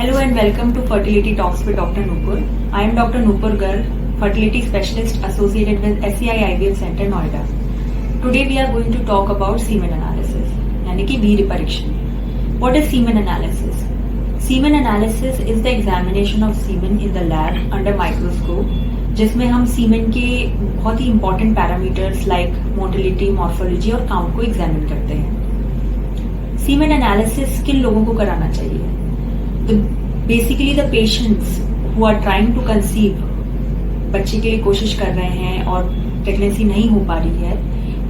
Hello and welcome to Fertility Talks with Dr. Nupur. I am Dr. Nupur Garg, fertility specialist associated with SCI IVF Center, Noida. Today we are going to talk about semen analysis, यानी कि वीर्य परीक्षण. What is semen analysis? Semen analysis is the examination of semen in the lab under microscope, जिसमें हम सीमेन के बहुत ही important parameters like motility, morphology और count को examine करते हैं. Semen analysis किन लोगों को कराना चाहिए? Basically the patients who are trying to conceive, बच्चे के लिए कोशिश कर रहे हैं और प्रेगनेंसी नहीं हो पा रही है,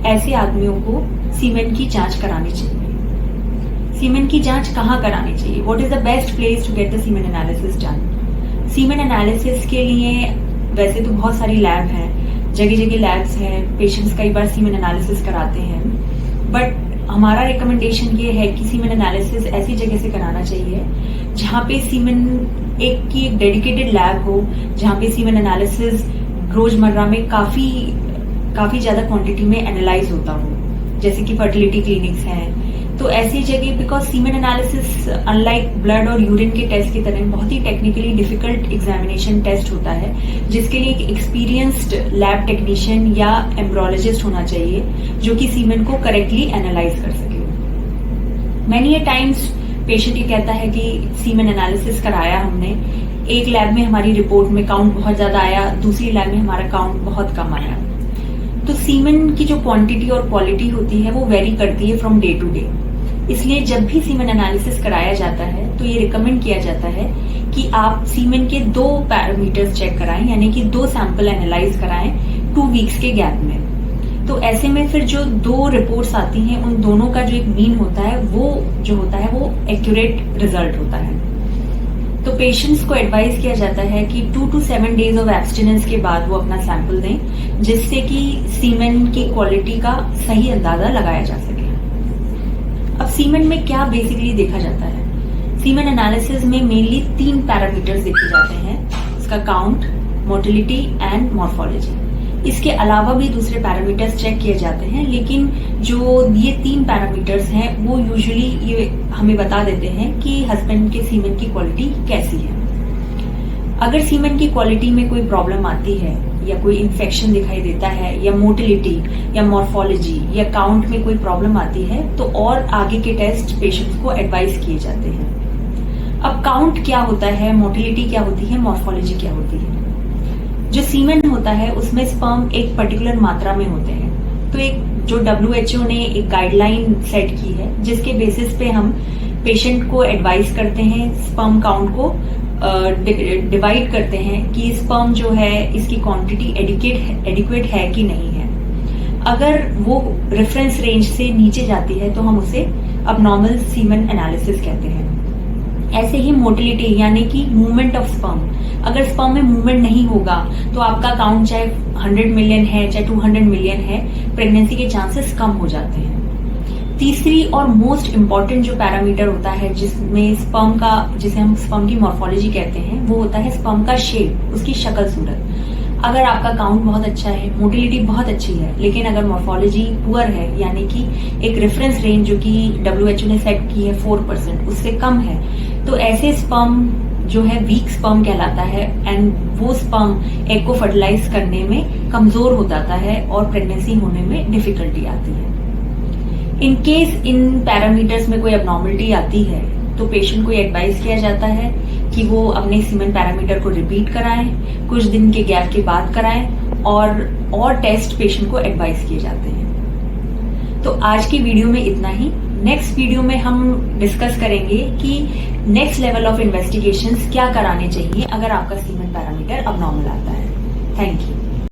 ऐसे आदमियों को सीमेन की जांच करानी चाहिए. सीमेन की जांच कहाँ करानी चाहिए? What is the best place to get the semen analysis done? Semen analysis के लिए वैसे तो बहुत सारी लैब हैं, जगह जगह लैब्स हैं, पेशेंट्स कई बार सीमेन एनालिसिस कराते हैं, बट हमारा रिकमेंडेशन ये है कि सीमेन एनालिसिस ऐसी जगह से कराना चाहिए जहाँ पे सीमेन एक डेडिकेटेड लैब हो, जहाँ पे सीमेन एनालिसिस रोजमर्रा में काफी ज्यादा क्वांटिटी में एनालाइज होता हो, जैसे कि फर्टिलिटी क्लिनिक्स हैं. तो ऐसी जगह, because semen analysis unlike blood और यूरिन के टेस्ट की तरह बहुत ही टेक्निकली डिफिकल्ट एग्जामिनेशन टेस्ट होता है, जिसके लिए एक एक्सपीरियंस्ड लैब टेक्नीशियन या एम्ब्रोलॉजिस्ट होना चाहिए जो कि सीमेन को करेक्टली एनालाइज कर सके. मैनी ए टाइम्स पेशेंट ये कहता है कि सीमेन एनालिसिस कराया हमने, एक लैब में हमारी रिपोर्ट में काउंट बहुत ज्यादा आया, दूसरी लैब में हमारा काउंट बहुत कम आया. तो सीमेन की जो क्वांटिटी और क्वालिटी होती है वो वेरी करती है फ्रॉम डे टू डे. इसलिए जब भी सीमेन एनालिसिस कराया जाता है तो ये रिकमेंड किया जाता है कि आप सीमेन के 2 पैरामीटर्स चेक कराएं, यानी कि 2 सैंपल एनालाइज कराएं 2 वीक्स के गैप में. तो ऐसे में फिर जो 2 रिपोर्ट्स आती हैं, उन दोनों का जो एक मीन होता है वो एक्यूरेट रिजल्ट होता है. तो पेशेंट्स को एडवाइज किया जाता है कि 2 to 7 डेज ऑफ एब्सटिनेंस के बाद वो अपना सैंपल दें, जिससे कि सीमेन की क्वालिटी का सही अंदाजा लगाया जा सके. अब सीमेन में क्या बेसिकली देखा जाता है? सीमेन एनालिसिस में मेनली 3 पैरामीटर्स देखे जाते हैं, इसका काउंट, मोटिलिटी एंड मॉर्फोलॉजी. इसके अलावा भी दूसरे पैरामीटर्स चेक किए जाते हैं, लेकिन जो ये 3 पैरामीटर्स हैं वो यूजुअली ये हमें बता देते हैं कि हस्बैंड के सीमेन की क्वालिटी कैसी है. अगर सीमेन की क्वालिटी में कोई प्रॉब्लम आती है या कोई इन्फेक्शन दिखाई देता है या मोटिलिटी या मॉर्फोलॉजी या काउंट में कोई प्रॉब्लम आती है तो और आगे के टेस्ट पेशेंट्स को एडवाइस किए जाते हैं. अब काउंट क्या होता है, मोटिलिटी क्या होती है, मॉर्फोलॉजी क्या होती है? जो सीमेन होता है उसमें स्पर्म एक पर्टिकुलर मात्रा में होते हैं. तो एक जो WHO ने एक गाइडलाइन सेट की है, जिसके बेसिस पे हम पेशेंट को एडवाइस करते हैं, स्पर्म काउंट को डिवाइड करते हैं कि स्पर्म जो है इसकी क्वांटिटी एडिक्वेट है कि नहीं है. अगर वो रेफरेंस रेंज से नीचे जाती है तो हम उसे अबनॉर्मल सीमेन एनालिसिस कहते हैं. ऐसे ही मोटिलिटी यानी कि मूवमेंट ऑफ स्पर्म, अगर स्पर्म में मूवमेंट नहीं होगा तो आपका काउंट चाहे 100 मिलियन है चाहे 200 मिलियन है, प्रेगनेंसी के चांसेस कम हो जाते हैं. तीसरी और मोस्ट इम्पॉर्टेंट जो पैरामीटर होता है जिसमें स्पर्म का, जिसे हम स्पर्म की मॉर्फोलॉजी कहते हैं, वो होता है स्पर्म का शेप, उसकी शक्ल सूरत. अगर आपका काउंट बहुत अच्छा है, मोटिलिटी बहुत अच्छी है, लेकिन अगर मॉर्फोलॉजी पुअर है, यानी कि एक रेफरेंस रेंज जो कि WHO ने सेट की है 4%, उससे कम है, तो ऐसे स्पर्म जो है वीक स्पर्म कहलाता है एंड वो स्पर्म एग को फर्टिलाइज करने में कमजोर हो जाता है और प्रेगनेंसी होने में डिफिकल्टी आती है. इन केस इन पैरामीटर्स में कोई अबनॉर्मलिटी आती है तो पेशेंट को एडवाइस किया जाता है कि वो अपने सीमेन पैरामीटर को रिपीट कराएं, कुछ दिन के गैप के बाद कराएं और टेस्ट पेशेंट को एडवाइस किए जाते हैं. तो आज की वीडियो में इतना ही. नेक्स्ट वीडियो में हम डिस्कस करेंगे कि नेक्स्ट लेवल ऑफ इन्वेस्टिगेशंस क्या कराने चाहिए अगर आपका सीमेन पैरामीटर अबनॉर्मल आता है. Thank you.